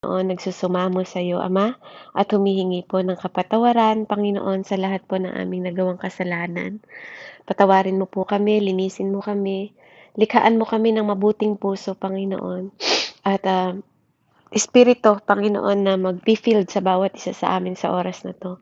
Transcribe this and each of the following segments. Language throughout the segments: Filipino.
Nagsusumamo sa iyo, Ama, at humihingi po ng kapatawaran, Panginoon, sa lahat po ng aming nagawang kasalanan. Patawarin mo po kami, linisin mo kami, likhaan mo kami ng mabuting puso, Panginoon. At Espiritu, Panginoon, na mag-be-filled sa bawat isa sa amin sa oras na to.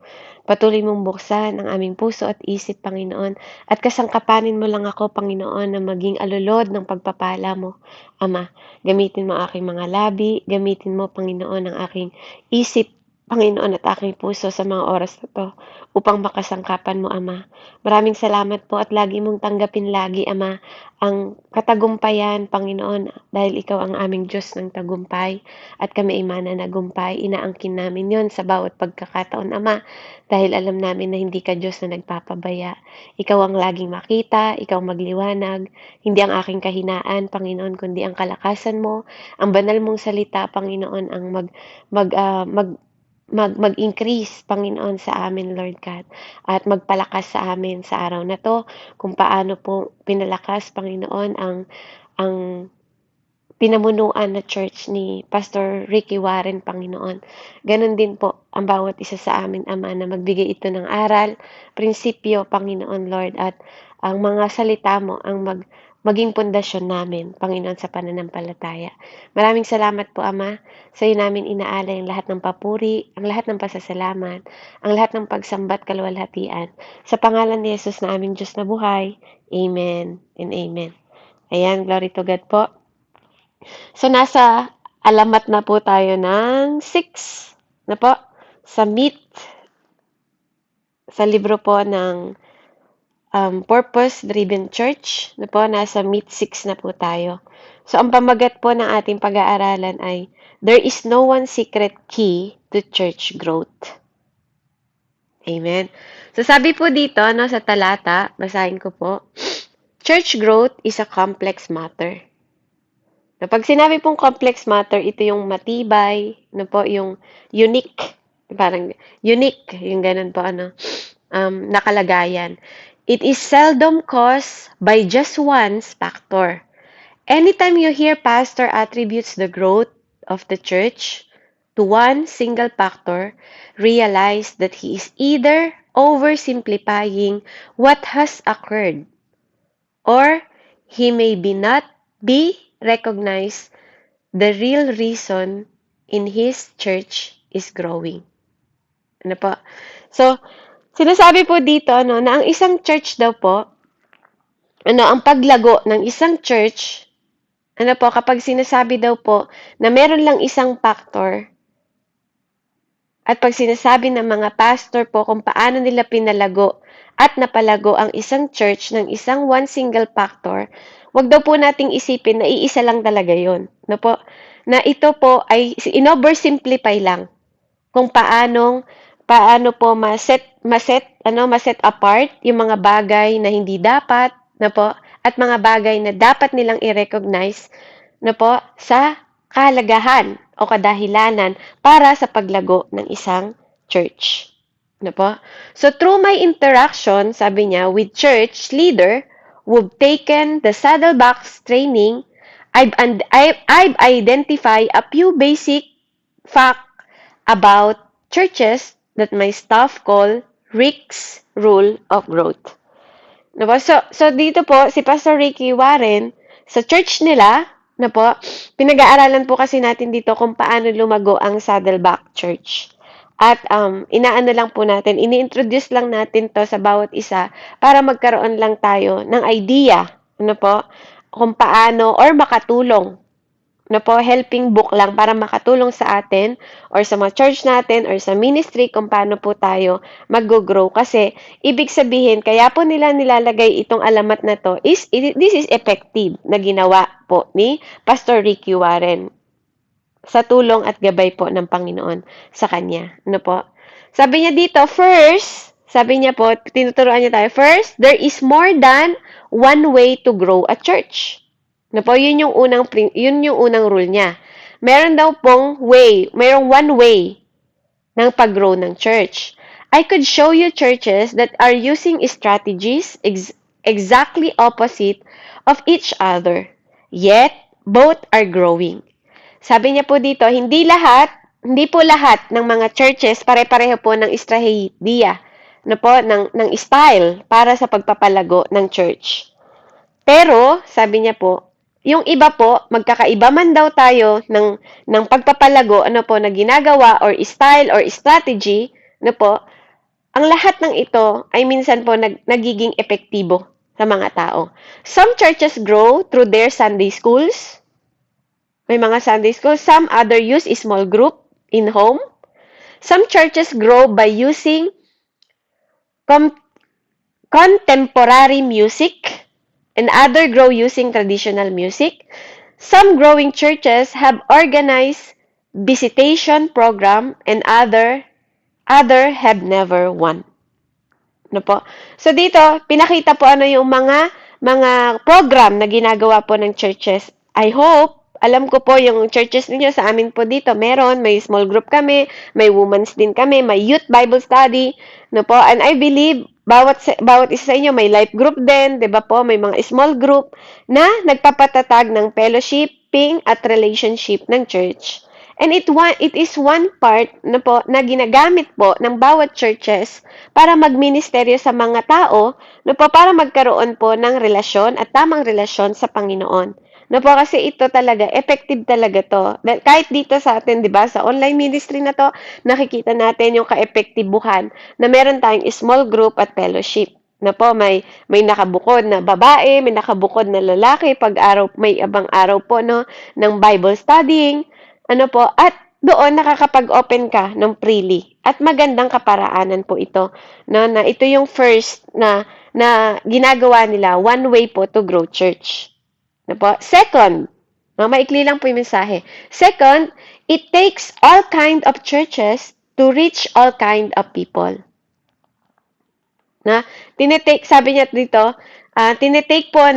Patuloy mong buksan ang aming puso at isip, Panginoon, at kasangkapanin mo lang ako, Panginoon, na maging alulod ng pagpapala mo. Ama, gamitin mo aking mga labi, gamitin mo, Panginoon, ang aking isip, Panginoon, at aking puso sa mga oras na to upang makasangkapan mo, Ama. Maraming salamat po at lagi mong tanggapin lagi, Ama, ang katagumpayan, Panginoon, dahil ikaw ang aming Diyos ng tagumpay at kami ay mananagumpay. Inaangkin namin yon sa bawat pagkakataon, Ama, dahil alam namin na hindi ka Diyos na nagpapabaya. Ikaw ang laging makita, ikaw magliwanag, hindi ang aking kahinaan, Panginoon, kundi ang kalakasan mo, ang banal mong salita, Panginoon, ang mag, ah, mag, mag-increase, Panginoon, sa amin, Lord God, at magpalakas sa amin sa araw na to, kung paano po pinalakas, Panginoon, ang pinamunuan na church ni Pastor Ricky Warren, Panginoon. Ganon din po ang bawat isa sa amin, Ama, na magbigay ito ng aral, prinsipyo, Panginoon, Lord, at ang mga salita mo ang maging pundasyon namin, Panginoon, sa pananampalataya. Maraming salamat po, Ama. Sa iyo namin inaalay ang lahat ng papuri, ang lahat ng pasasalamat, ang lahat ng pagsambat kaluwalhatian. Sa pangalan ni Jesus na aming Diyos na buhay. Amen and amen. Ayan, glory to God po. So, nasa alamat na po tayo ng 6 na po sa meet, sa libro po ng Purpose-Driven Church. Na po, nasa meet 6 na po tayo. So, ang pamagat po ng ating pag-aaralan ay, There is no one secret key to church growth. Amen. So, sabi po dito, no, sa talata, basahin ko po, church growth is a complex matter. Pag sinabi pong complex matter, ito yung matibay, po, yung unique, parang unique, yung ganun po, nakalagayan. It is seldom caused by just one factor. Anytime you hear pastor attributes the growth of the church to one single factor, realize that he is either oversimplifying what has occurred, or he may be not be recognize the real reason in his church is growing. Ano po? So, sinasabi po dito na ang isang church daw po, ang paglago ng isang church, kapag sinasabi daw po na meron lang isang factor, at pag sinasabi ng mga pastor po kung paano nila pinalago at napalago ang isang church ng isang one single factor, wag daw po nating isipin na iisa lang talaga yon. Na ito po ay in-oversimplify lang kung paano po ma-set apart yung mga bagay na hindi dapat, at mga bagay na dapat nilang i-recognize, sa kahalagahan o kadahilanan para sa paglago ng isang church. So, through my interaction, sabi niya, with church leader who've taken the Saddleback training, I've identified a few basic facts about churches that my staff call Rick's Rule of Growth. So dito po, si Pastor Ricky Warren, sa church nila, pinag-aaralan po kasi natin dito kung paano lumago ang Saddleback Church. At inaano lang po natin, ini-introduce lang natin to sa bawat isa para magkaroon lang tayo ng idea, kung paano or makatulong, helping book lang para makatulong sa atin or sa mga church natin or sa ministry kung paano po tayo mag-grow. Kasi, ibig sabihin, kaya po nila nilalagay itong alamat na to this is effective na ginawa po ni Pastor Ricky Warren sa tulong at gabay po ng Panginoon sa kanya. Sabi niya dito, sabi niya po, tinuturuan niya tayo, first, there is more than one way to grow a church. Yun yung unang rule niya. Meron daw pong mayroong one way ng pag-grow ng church. I could show you churches that are using strategies exactly opposite of each other, yet both are growing. Sabi niya po dito, hindi po lahat ng mga churches pare-pareho po ng estratehiya, ng style para sa pagpapalago ng church. Pero, sabi niya po, yung iba po, magkakaiba man daw tayo ng pagpapalago, na ginagawa or style or strategy, ang lahat ng ito ay minsan po nagiging epektibo sa mga tao. Some churches grow through their Sunday schools. May mga Sunday schools. Some other use a small group in home. Some churches grow by using contemporary music, and other grow using traditional music. Some growing churches have organized visitation program, and other have never one. No po? So dito, pinakita po yung mga program na ginagawa po ng churches. I hope, alam ko po yung churches ninyo sa amin po dito, may small group kami, may women's din kami, may youth Bible study, no po? And I believe bawat isa sa inyo may life group din, 'di ba po? May mga small group na nagpapatatag ng fellowshipping at relationship ng church. And it is one part na ginagamit po ng bawat churches para magministeryo sa mga tao, para magkaroon po ng relasyon at tamang relasyon sa Panginoon. Kasi ito talaga, effective talaga to. Kahit dito sa atin, di ba, sa online ministry na to, nakikita natin yung ka-epektibuhan na meron tayong small group at fellowship. May nakabukod na babae, may nakabukod na lalaki, may abang araw po, ng Bible studying, at doon nakakapag-open ka ng freely. At magandang kaparaanan po ito, na ito yung first na ginagawa nila, one way po to grow church. Second, maikli lang po yung mensahe. Second, it takes all kind of churches to reach all kind of people. Sabi niya dito, tinetake po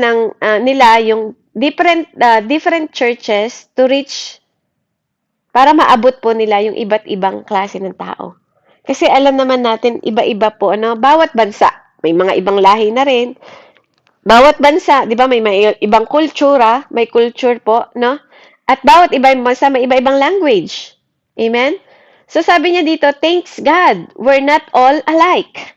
nila yung different churches to reach, para maabot po nila yung iba't ibang klase ng tao. Kasi alam naman natin, iba-iba po, bawat bansa, may mga ibang lahi na rin. Bawat bansa, di ba, may ibang kultura, may culture po, At bawat ibang bansa, may iba-ibang language. Amen? So sabi niya dito, thanks God, we're not all alike.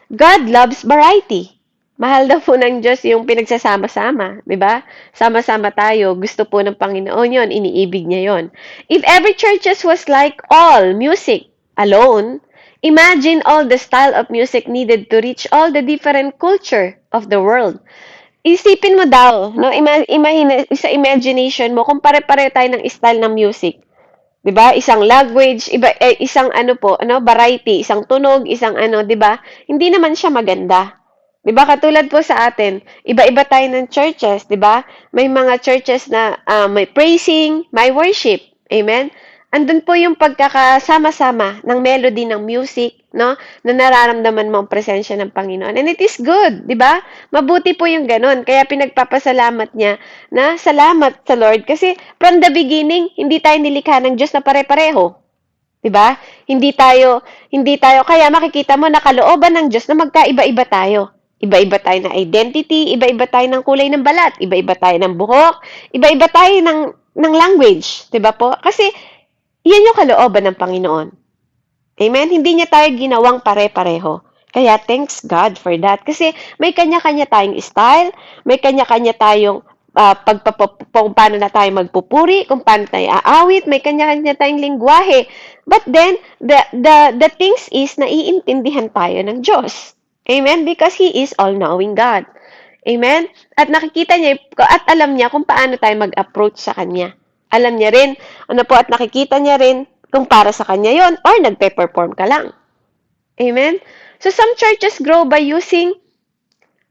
God loves variety. Mahal daw po ng Diyos yung pinagsasama-sama, di ba? Sama-sama tayo. Gusto po ng Panginoon yon, iniibig niya yon. If every churches was like all music alone, imagine all the style of music needed to reach all the different culture of the world. Isipin mo daw, sa imagination mo, kung pare-pare tayo ng style ng music. 'Di ba? Isang language, isang variety, isang tunog, isang 'di ba? Hindi naman siya maganda. 'Di ba? Katulad po sa atin, iba-iba tayo ng churches, 'di ba? May mga churches na may praising, may worship. Amen? Andun po yung pagkakasama-sama ng melody ng music, na nararamdaman mo ang presensya ng Panginoon. And it is good, di ba? Mabuti po yung ganun. Kaya pinagpapasalamat niya na salamat sa Lord. Kasi from the beginning, hindi tayo nilikha ng Diyos na pare-pareho. Di ba? Hindi tayo, kaya makikita mo na kalooban ng Diyos na magkaiba-iba tayo. Iba-iba tayo ng identity, iba-iba tayo ng kulay ng balat, iba-iba tayo ng buhok, iba-iba tayo ng language. Di ba po? Kasi yan yung kalooban ng Panginoon. Amen? Hindi niya tayo ginawang pare-pareho. Kaya thanks God for that. Kasi may kanya-kanya tayong style, may kanya-kanya tayong kung paano na tayo magpupuri, kung paano tayo aawit, may kanya-kanya tayong lingwahe. But then, the things is, naiintindihan tayo ng Diyos. Amen? Because He is all-knowing God. Amen? At nakikita niya, at alam niya kung paano tayo mag-approach sa Kanya. Alam niya rin, at nakikita niya rin kung para sa kanya yon or nagpe-perform ka lang. Amen? So, some churches grow by using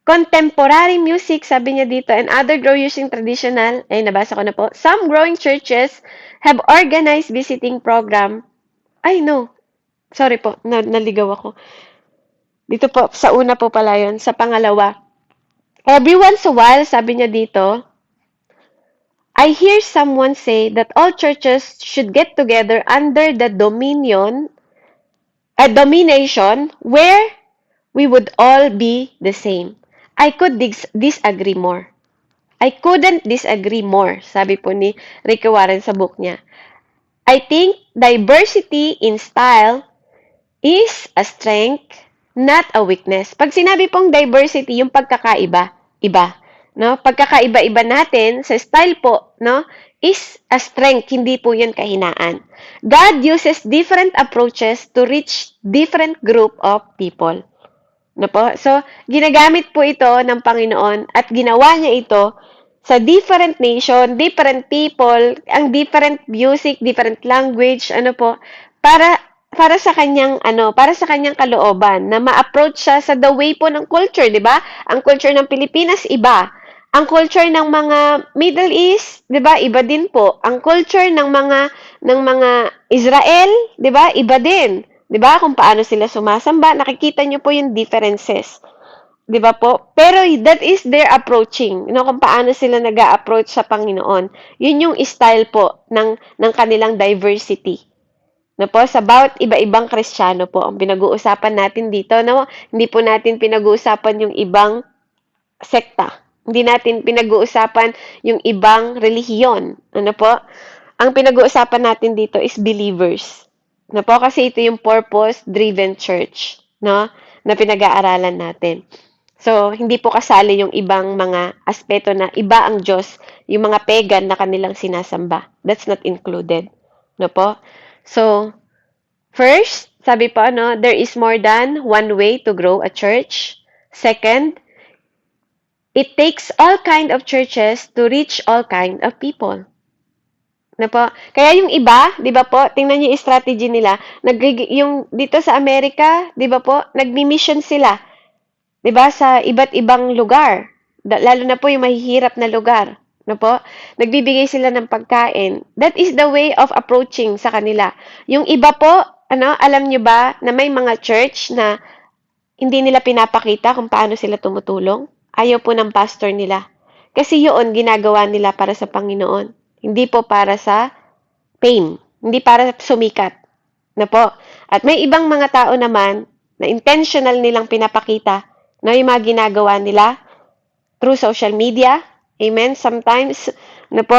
contemporary music, sabi niya dito, and other grow using traditional. Nabasa ko na po. Some growing churches have organized visiting program. Sorry po, naligaw ako. Dito po, sa una po pala yun. Sa pangalawa, every once a while, sabi niya dito, I hear someone say that all churches should get together under the domination where we would all be the same. I could disagree more. I couldn't disagree more, sabi po ni Ricky Warren sa book niya. I think diversity in style is a strength, not a weakness. Pag sinabi pong diversity, yung pagkakaiba, iba, no? Pagkakaiba-iba natin sa style po, no, is a strength, hindi po 'yun kahinaan. God uses different approaches to reach different group of people. No po? So, ginagamit po ito ng Panginoon at ginawa niya ito sa different nation, different people, ang different music, different language, ano po, para sa kanyang para sa kanyang kalooban na ma-approach siya sa the way po ng culture, 'di ba? Ang culture ng Pilipinas iba. Ang culture ng mga Middle East, 'di ba? Iba din po. Ang culture ng mga Israel, 'di ba? Iba din. 'Di ba? Kung paano sila sumasamba, nakikita niyo po yung differences. 'Di ba po? Pero that is their approaching, kung paano sila nag-a-approach sa Panginoon. Yun yung style po ng kanilang diversity. No po, sa bawat iba-ibang Kristiyano po ang pinag-uusapan natin dito, no? Hindi po natin pinag-uusapan yung ibang sekta. Hindi natin pinag-uusapan yung ibang relihiyon. Ano po? Ang pinag-uusapan natin dito is believers. No po? Kasi ito yung purpose-driven church, no? Na pinag-aaralan natin. So, hindi po kasali yung ibang mga aspeto na iba ang Diyos, yung mga pagan na kanilang sinasamba. That's not included. No po? So, first, sabi po, there is more than one way to grow a church. Second, it takes all kind of churches to reach all kind of people. Na po? Kaya yung iba, 'di ba po? Tingnan niyo yung strategy nila. Yung dito sa Amerika, 'di ba po? Nagmi-mission sila, 'di ba, sa iba't ibang lugar. Lalo na po yung mahihirap na lugar, no po? Nagbibigay sila ng pagkain. That is the way of approaching sa kanila. Yung iba po, alam niyo ba na may mga church na hindi nila pinapakita kung paano sila tumutulong? Ayaw po ng pastor nila. Kasi yun, ginagawa nila para sa Panginoon. Hindi po para sa fame. Hindi para sumikat. Na po. At may ibang mga tao naman na intentional nilang pinapakita na yung mga ginagawa nila through social media. Amen? Sometimes,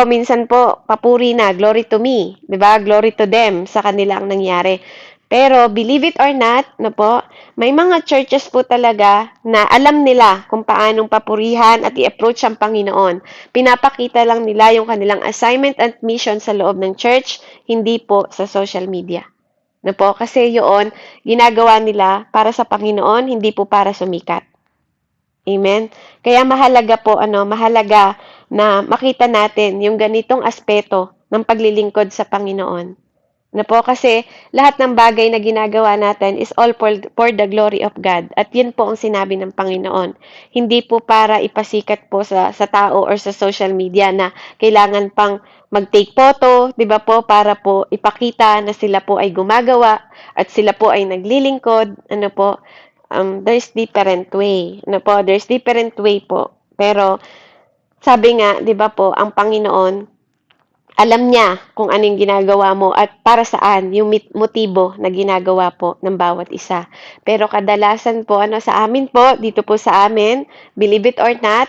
minsan po, papuri na, glory to me. 'Di ba? Glory to them sa kanila ang nangyari. Pero, believe it or not, may mga churches po talaga na alam nila kung paanong papurihan at i-approach ang Panginoon. Pinapakita lang nila yung kanilang assignment at mission sa loob ng church, hindi po sa social media. Kasi yun, ginagawa nila para sa Panginoon, hindi po para sumikat. Amen? Kaya mahalaga na makita natin yung ganitong aspeto ng paglilingkod sa Panginoon. Kasi lahat ng bagay na ginagawa natin is all for the glory of God. At yun po ang sinabi ng Panginoon. Hindi po para ipasikat po sa tao or sa social media na kailangan pang mag-take photo, 'di ba po, para po ipakita na sila po ay gumagawa at sila po ay naglilingkod, there's different way. There's different way po. Pero sabi nga, 'di ba po, ang Panginoon alam niya kung anong ginagawa mo at para saan yung motibo na ginagawa po ng bawat isa. Pero kadalasan po, sa amin po, dito po sa amin, believe it or not,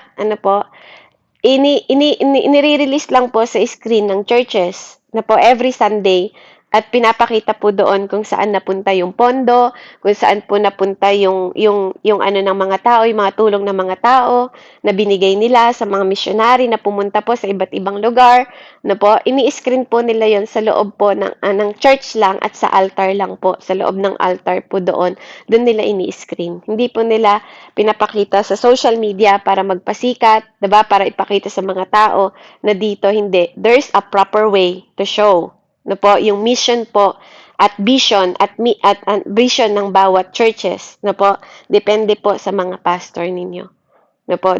inire-release lang po sa screen ng churches every Sunday at pinapakita po doon kung saan napunta yung pondo, kung saan po napunta yung ng mga tao, yung mga tulong ng mga tao na binigay nila sa mga missionary na pumunta po sa iba't ibang lugar. Ini-screen po nila yon sa loob po ng church lang at sa altar lang po, sa loob ng altar po doon. Doon nila ini-screen. Hindi po nila pinapakita sa social media para magpasikat, 'di ba? Para ipakita sa mga tao na dito hindi. There's a proper way to show yung mission po at vision at vision ng bawat churches, depende po sa mga pastor ninyo.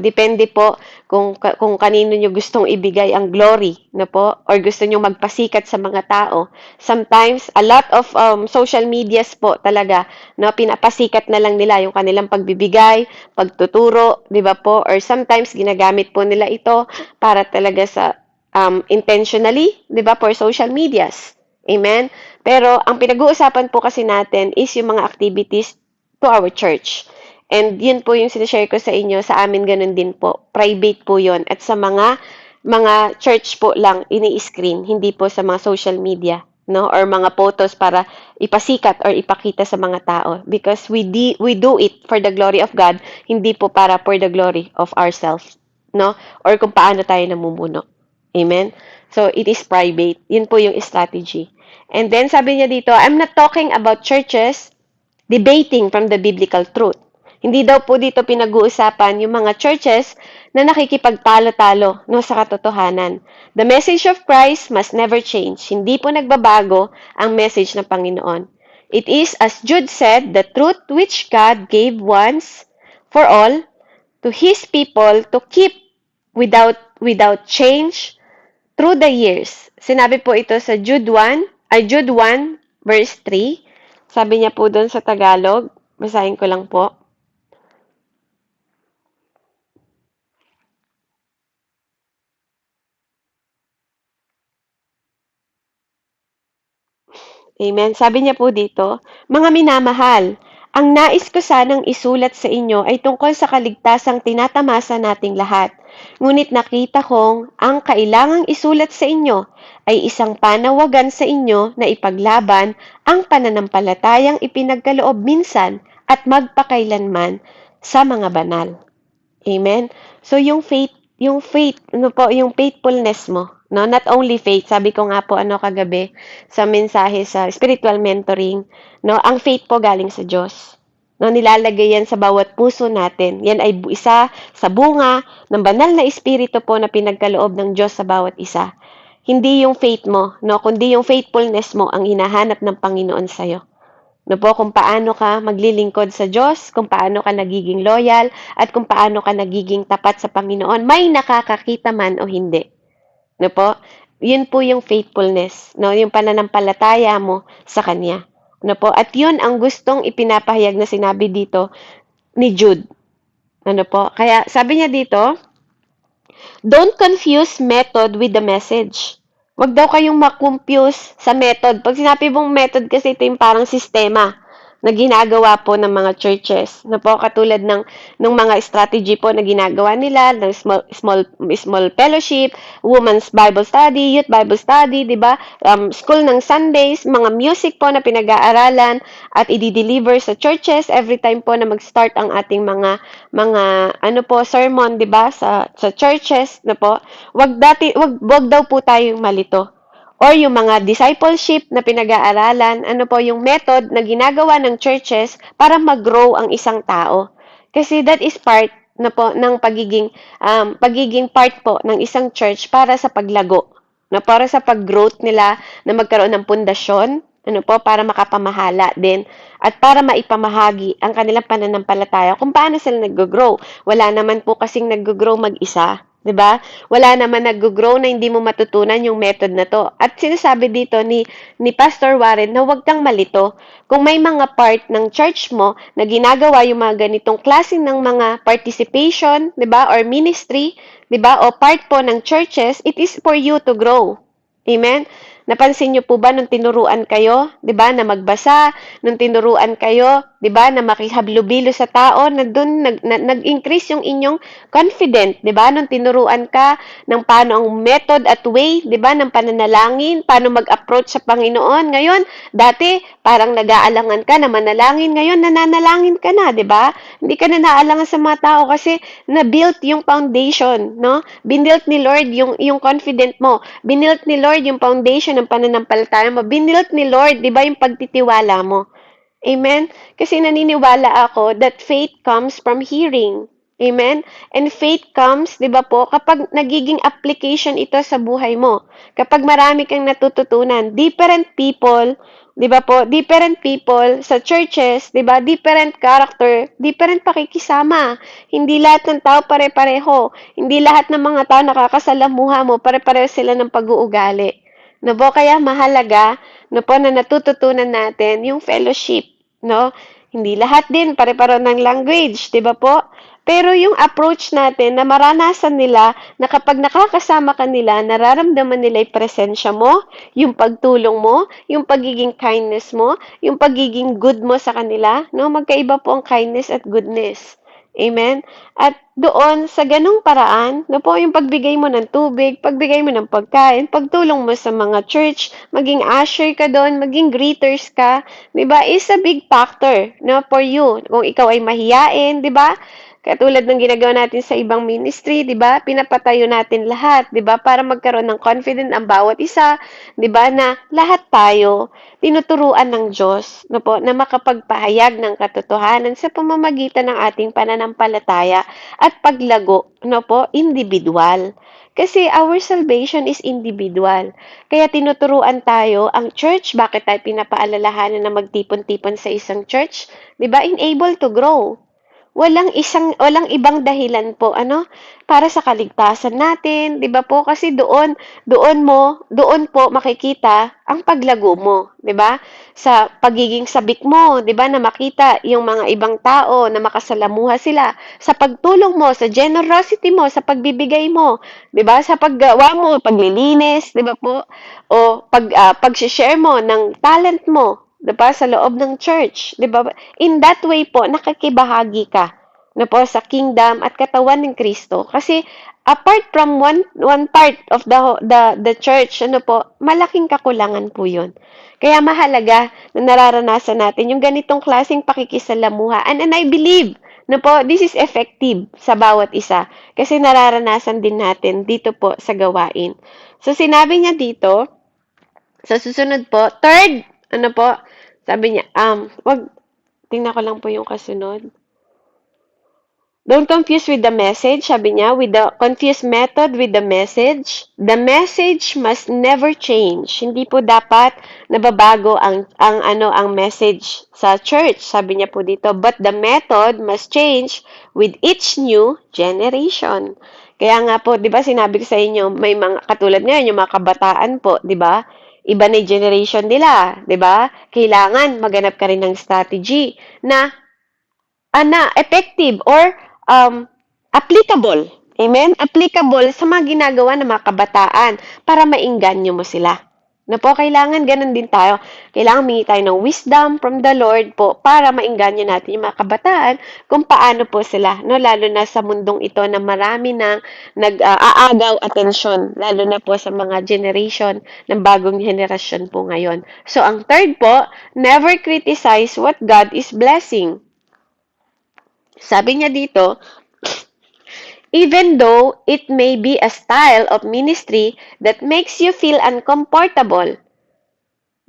Depende po kung kanino nyo gustong ibigay ang glory, or gusto nyo magpasikat sa mga tao. Sometimes, a lot of social medias po talaga, pinapasikat na lang nila yung kanilang pagbibigay, pagtuturo, di ba po? Or sometimes, ginagamit po nila ito para talaga sa intentionally, 'di ba, for social medias. Amen? Pero ang pinag-uusapan po kasi natin is yung mga activities to our church. And yun po yung sinishare ko sa inyo, sa amin ganun din po. Private po yun. At sa mga church po lang ini-screen, hindi po sa mga social media, no? Or mga photos para ipasikat or ipakita sa mga tao. Because we do it for the glory of God, hindi po para for the glory of ourselves, no? Or kung paano tayo namumuno. Amen? So, it is private. Yun po yung strategy. And then, sabi niya dito, I'm not talking about churches debating from the biblical truth. Hindi daw po dito pinag-uusapan yung mga churches na nakikipagtalo-talo no, sa katotohanan. The message of Christ must never change. Hindi po nagbabago ang message ng Panginoon. It is, as Jude said, the truth which God gave once for all to His people to keep without change through the years. Sinabi po ito sa Jude 1 verse 3. Sabi niya po doon sa Tagalog, basahin ko lang po. Amen. Sabi niya po dito, mga minamahal, ang nais ko sanang isulat sa inyo ay tungkol sa kaligtasang tinatamasa nating lahat. Ngunit nakita kong ang kailangang isulat sa inyo ay isang panawagan sa inyo na ipaglaban ang pananampalatayang ipinagkaloob minsan at magpakailanman sa mga banal. Amen. So ano po, yung faithfulness mo, no? Not only faith, sabi ko nga po ano kagabi sa mensahe sa spiritual mentoring, no? Ang faith po galing sa Diyos. No, nilalagay yan sa bawat puso natin. Yan ay isa sa bunga ng banal na espiritu po na pinagkaloob ng Diyos sa bawat isa. Hindi yung faith mo, no, kundi yung faithfulness mo ang hinahanap ng Panginoon sa'yo. No po, kung paano ka maglilingkod sa Diyos, kung paano ka nagiging loyal, at kung paano ka nagiging tapat sa Panginoon, may nakakakita man o hindi. No po, yun po yung faithfulness, no, yung pananampalataya mo sa Kanya. No po, at yun ang gustong ipinapahayag na sinabi dito ni Jude. Ano po, kaya sabi niya dito, don't confuse method with the message. Huwag daw kayong makumpuse sa method. Pag sinabi mong method kasi ito yung parang sistema na ginagawa po ng mga churches. Na po katulad ng mga strategy po na ginagawa nila, ng small fellowship, women's Bible study, youth Bible study, 'di ba? School ng Sundays, mga music po na pinag-aaralan at i-deliver sa churches every time po na mag-start ang ating mga ano po sermon, 'di ba? Sa churches na po. Wag daw po tayong malito or yung mga discipleship na pinag-aaralan, ano po yung method na ginagawa ng churches para mag-grow ang isang tao. Kasi that is part na po ng pagiging part po ng isang church para sa paglago, na para sa pag-growth nila na magkaroon ng pundasyon, ano po, para makapamahala din at para maipamahagi ang kanilang pananampalataya kung paano sila nag-grow. Wala naman po kasing nag-grow mag-isa. 'Di ba? Wala naman nag-grow na hindi mo matutunan yung method na to. At sinasabi dito ni Pastor Warren na huwag kang malito. Kung may mga part ng church mo na ginagawa yung mga ganitong klase ng mga participation, 'di ba? Or ministry, 'di ba? O part po ng churches, it is for you to grow. Amen? Napansin niyo po ba nung tinuruan kayo, 'di ba, na magbasa, nung tinuruan kayo, 'di ba, na makihablubilo sa tao, na doon nag-increase yung inyong confident, 'di ba? Nung tinuruan ka ng paano ang method at way, 'di ba, ng pananalangin, paano mag-approach sa Panginoon. Ngayon, dati parang nag-aalangan ka na manalangin, ngayon nananalangin ka na, 'di ba? Hindi ka na naalangan sa mga tao kasi na-built yung foundation, no? Binilt ni Lord yung confident mo. Binilt ni Lord yung foundation ng pananampalataya mo. Binilt ni Lord, 'di ba, yung pagtitiwala mo. Amen? Kasi naniniwala ako that faith comes from hearing. Amen? And faith comes, 'di ba po, kapag nagiging application ito sa buhay mo. Kapag marami kang natututunan, different people, 'di ba po, different people sa churches, 'di ba, different character, different pakikisama. Hindi lahat ng tao pare-pareho. Hindi lahat ng mga tao nakakasalamuha mo, pare-pareho sila ng pag-uugali. No po, kaya mahalaga, no po, na natututunan natin yung fellowship, no? Hindi lahat din pare-pareho ng language, 'di ba po? Pero yung approach natin na maranasan nila na kapag nakakasama ka nila, nararamdaman nila yung presensya mo, yung pagtulong mo, yung pagiging kindness mo, yung pagiging good mo sa kanila, no? Magkaiba po ang kindness at goodness. Amen? At doon, sa ganung paraan, no po, yung pagbigay mo ng tubig, pagbigay mo ng pagkain, pagtulong mo sa mga church, maging usher ka doon, maging greeters ka, di ba, is a big factor, no, for you. Kung ikaw ay mahiyain, di ba, katulad ng ginagawa natin sa ibang ministry, 'di ba? Pinapatayo natin lahat, 'di ba? Para magkaroon ng confidence ang bawat isa, 'di ba? Na lahat tayo tinuturuan ng Diyos, no po, na makapagpahayag ng katotohanan sa pamamagitan ng ating pananampalataya at paglago, no po, individual. Kasi our salvation is individual. Kaya tinuturuan tayo, ang church, bakit tayo pinapaalalahanan na magtipon-tipon sa isang church? 'Di ba? Enable to grow. Walang ibang dahilan po para sa kaligtasan natin, 'di ba po? Kasi doon po makikita ang paglago mo, 'di ba? Sa pagiging sabik mo, 'di ba, na makita yung mga ibang tao na makasalamuha sila sa pagtulong mo, sa generosity mo, sa pagbibigay mo, 'di ba? Sa paggawa mo, paglilinis, 'di ba po? O pag-share mo ng talent mo, 'di ba, sa loob ng church, 'di ba? In that way po, nakikibahagi ka na po sa kingdom at katawan ng Kristo. Kasi apart from one part of the church, malaking kakulangan po 'yun. Kaya mahalaga na nararanasan natin yung ganitong klaseng pakikisalamuha. And I believe this is effective sa bawat isa. Kasi nararanasan din natin dito po sa gawain. So, sinabi niya dito, sa susunod po, third, sabi niya, tingnan ko lang po yung kasunod. Don't confuse with the message, sabi niya, with the confuse method with the message. The message must never change. Hindi po dapat nababago ang message sa church, sabi niya po dito. But the method must change with each new generation. Kaya nga po, 'di ba, sinabi ko sa inyo, may mga katulad ngayon yung mga kabataan po, 'di ba? Iba na yung generation nila, 'di ba? Kailangan maghanap ka rin ng strategy na effective or applicable. Amen? Applicable sa mga ginagawa ng mga kabataan para maingganyo mo sila. Na po, kailangan ganun din tayo. Kailangan mingi tayo ng wisdom from the Lord po para maingganyo natin yung mga kabataan kung paano po sila, no? Lalo na sa mundong ito na marami nang nag-aagaw atensyon, lalo na po sa mga generation ng bagong generasyon po ngayon. So, ang third po, never criticize what God is blessing. Sabi niya dito, even though it may be a style of ministry that makes you feel uncomfortable,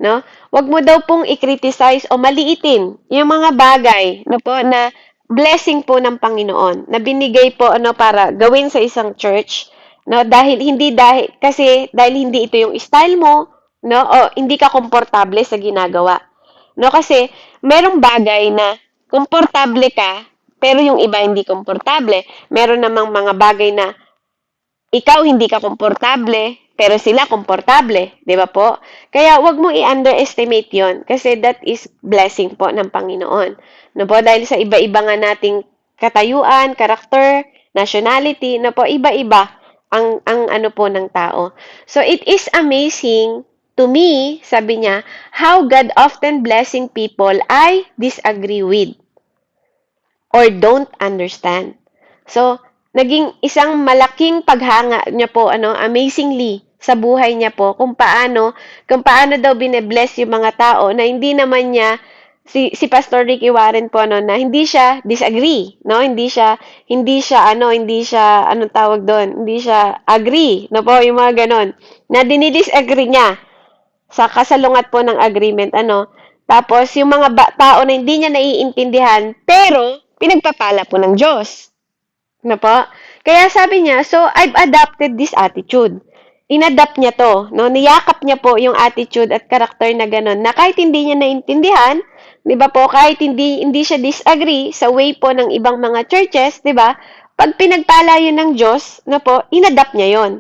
no? Wag mo daw pong i-criticize o maliitin yung mga bagay, no po, na blessing po ng Panginoon, na binigay po para gawin sa isang church, no? Dahil hindi ito yung style mo, no? O hindi ka komportable sa ginagawa. No, kasi merong bagay na komportable ka, pero yung iba hindi komportable. Meron namang mga bagay na ikaw hindi ka komportable, pero sila komportable, 'di ba po? Kaya wag mo i-underestimate 'yon kasi that is blessing po ng Panginoon. No po, dahil sa iba-iba nga nating katayuan, karakter, nationality, no po, iba-iba ang po ng tao. So it is amazing to me, sabi niya, how God often blessing people I disagree with or don't understand. So, naging isang malaking paghanga niya po, amazingly, sa buhay niya po, kung paano daw bine-bless yung mga tao na hindi naman niya, si Pastor Ricky Warren po, na hindi siya disagree, no? Hindi siya, anong tawag doon? Hindi siya agree, no po, yung mga ganon. Na dinidisagree niya sa kasalungat po ng agreement, Tapos, yung mga tao na hindi niya naiintindihan, pero, pinagpapala po ng Diyos. Na po? Kaya sabi niya, so, I've adopted this attitude. Inadapt niya to, no? Niyakap niya po yung attitude at karakter na ganun, na kahit hindi niya naiintindihan, di ba po, kahit hindi siya disagree sa way po ng ibang mga churches, di ba? Pag pinagpala yun ng Diyos, na po, inadapt niya yon.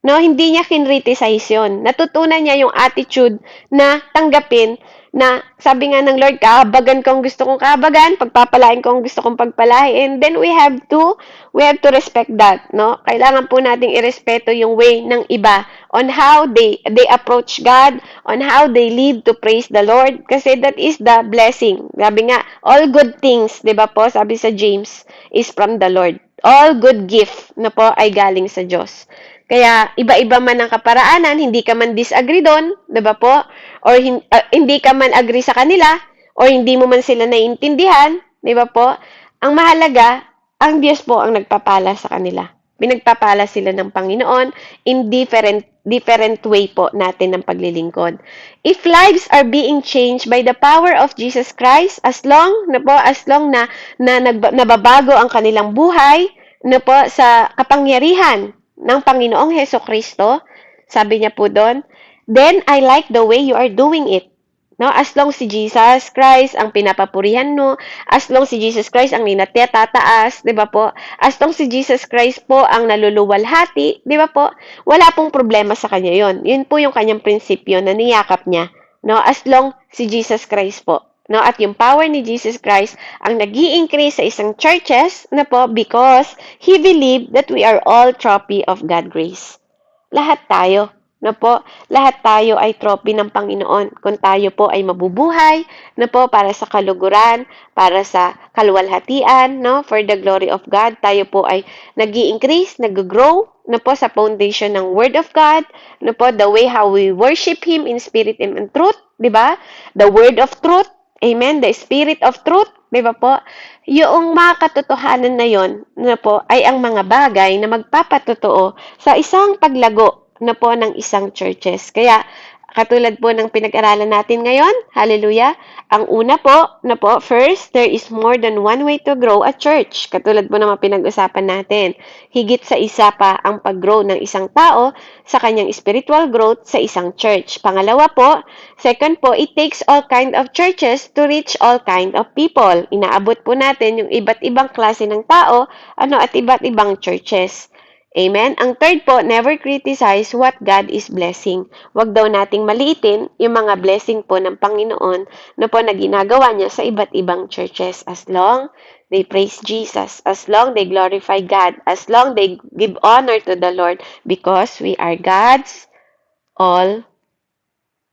No, hindi niya kinriticize yun. Natutunan niya yung attitude na tanggapin na sabi nga ng Lord, kahabagan ko ang gusto kong kahabagan, pagpapalain ko ang gusto kong pagpalain. Then we have to respect that, no? Kailangan po nating irespeto yung way ng iba on how they approach God, on how they live to praise the Lord, kasi that is the blessing. Sabi nga, all good things, 'di ba po? Sabi sa James, is from the Lord. All good gift na po ay galing sa Diyos. Kaya iba-iba man ang kaparaanan, hindi ka man disagree doon, 'di ba po? Or hindi ka man agree sa kanila, or hindi mo man sila naiintindihan, 'di ba po? Ang mahalaga, ang Diyos po ang nagpapala sa kanila. Pinagpapala sila ng Panginoon in different way po natin ng paglilingkod. If lives are being changed by the power of Jesus Christ, as long na nababago ang kanilang buhay, na po sa kapangyarihan ng Panginoong Heso Kristo, sabi niya po doon, then I like the way you are doing it. No, as long si Jesus Christ ang pinapapurihan mo, as long si Jesus Christ ang ninatataas, 'di ba po? As long si Jesus Christ po ang naluluwalhati, 'di ba po? Wala pong problema sa kanya 'yon. 'Yun po yung kanyang prinsipyo na niyakap niya, no? As long si Jesus Christ po, no? At yung power ni Jesus Christ ang nag-i-increase sa isang churches na po because he believed that we are all trophy of God grace. Lahat tayo, na po, lahat tayo ay trophy ng Panginoon. Kung tayo po ay mabubuhay, na po, para sa kaluguran, para sa kaluwalhatian, no, for the glory of God, tayo po ay nag-i-increase, nag-grow, na po, sa foundation ng Word of God, na po, the way how we worship Him in spirit and in truth, di ba? The Word of truth, amen, the Spirit of truth, di ba po? Yung mga katotohanan na yon na po ay ang mga bagay na magpapatotoo sa isang paglago na po ng isang churches. Kaya, katulad po ng pinag-aralan natin ngayon, hallelujah, ang una po, na po, first, there is more than one way to grow a church. Katulad po ng mga pinag-usapan natin. Higit sa isa pa ang pag-grow ng isang tao sa kanyang spiritual growth sa isang church. Pangalawa po, second po, it takes all kind of churches to reach all kind of people. Inaabot po natin yung iba't ibang klase ng tao, at iba't ibang churches. Amen? Ang third po, never criticize what God is blessing. Huwag daw nating maliitin yung mga blessing po ng Panginoon na po na ginagawa niya sa iba't ibang churches as long they praise Jesus, as long they glorify God, as long they give honor to the Lord because we are God's all.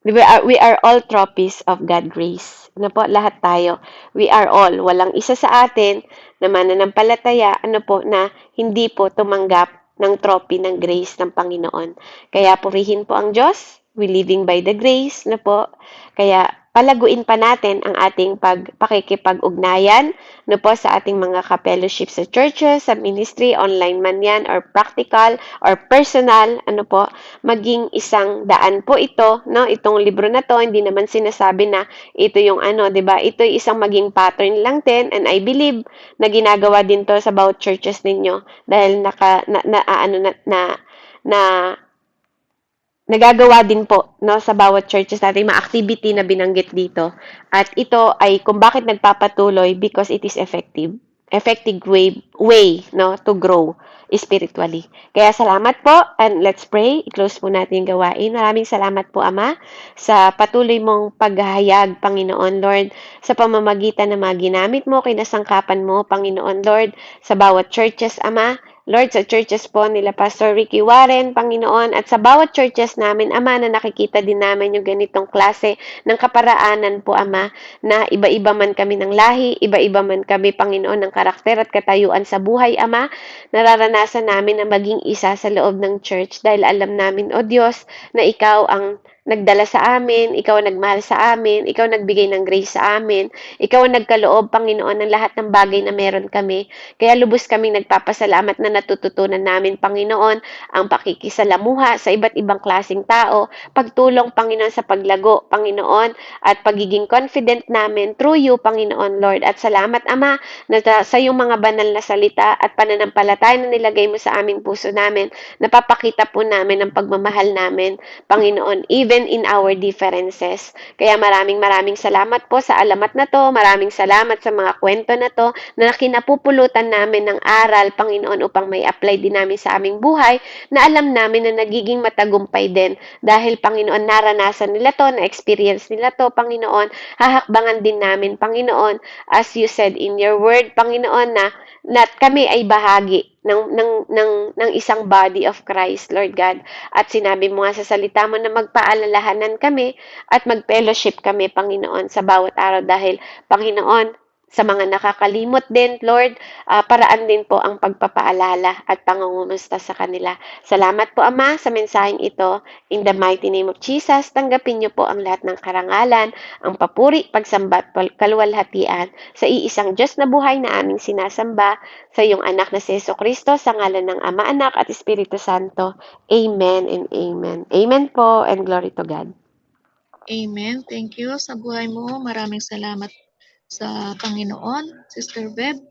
We are all trophies of God grace. Po, lahat tayo. We are all. Walang isa sa atin na mananampalataya, na hindi po tumanggap ng trophy ng grace ng Panginoon. Kaya purihin po ang Diyos. We living by the grace, po. Kaya palaguin pa natin ang ating pakikipag-ugnayan, po, sa ating mga ka-fellowship sa churches, sa ministry, online man yan, or practical, or personal, po, maging isang daan po ito, no? Itong libro na to, hindi naman sinasabi na ito yung di ba? Ito yung isang maging pattern lang din, and I believe na ginagawa din to sa bawat churches ninyo dahil nagagawa din po, no, sa bawat churches natin, mga activity na binanggit dito. At ito ay kung bakit nagpapatuloy, because it is effective. Effective way, no, to grow spiritually. Kaya salamat po, and let's pray. I-close po natin yung gawain. Maraming salamat po, Ama, sa patuloy mong paghahayag, Panginoon Lord, sa pamamagitan ng mga ginamit mo, kinasangkapan mo, Panginoon Lord, sa bawat churches, Ama. Lord, sa churches po nila Pastor Ricky Warren, Panginoon, at sa bawat churches namin, Ama, na nakikita din namin yung ganitong klase ng kaparaanan po, Ama, na iba-iba man kami ng lahi, iba-iba man kami, Panginoon, ng karakter at katayuan sa buhay, Ama, nararanasan namin na maging isa sa loob ng church dahil alam namin, O Diyos, na Ikaw ang nagdala sa amin, Ikaw ang nagmahal sa amin, Ikaw ang nagbigay ng grace sa amin, Ikaw ang nagkaloob, Panginoon, ng lahat ng bagay na meron kami. Kaya lubos kaming nagpapasalamat na natututunan namin, Panginoon, ang pakikisalamuha sa iba't ibang klaseng tao, pagtulong, Panginoon, sa paglago, Panginoon, at pagiging confident namin through you, Panginoon, Lord. At salamat, Ama, na sa iyong mga banal na salita at pananampalataya na nilagay mo sa aming puso namin, napapakita po namin ang pagmamahal namin, Panginoon, even even in our differences. Kaya maraming salamat po sa alamat na to, maraming salamat sa mga kwento na to na kinapupulutan namin ng aral, Panginoon, upang may apply din namin sa aming buhay, na alam namin na nagiging matagumpay din dahil, Panginoon, naranasan nila to, na-experience nila to, Panginoon, hahakbangan din namin, Panginoon, as you said in your word, Panginoon, na kami ay bahagi ng isang body of Christ, Lord God. At sinabi mo nga sa salita mo na magpaalalahanan kami at mag-fellowship kami, Panginoon, sa bawat araw dahil, Panginoon, sa mga nakakalimot din, Lord, paraan din po ang pagpapaalala at pangungumusta sa kanila. Salamat po, Ama, sa mensaheng ito. In the mighty name of Jesus, tanggapin niyo po ang lahat ng karangalan, ang papuri, pagsamba at kaluwalhatian sa iisang Diyos na buhay na aming sinasamba, sa iyong anak na si Jesucristo, sa ngalan ng Ama, Anak at Espiritu Santo. Amen and amen. Amen po and glory to God. Amen. Thank you sa buhay mo. Maraming salamat sa Panginoon, Sister Beb.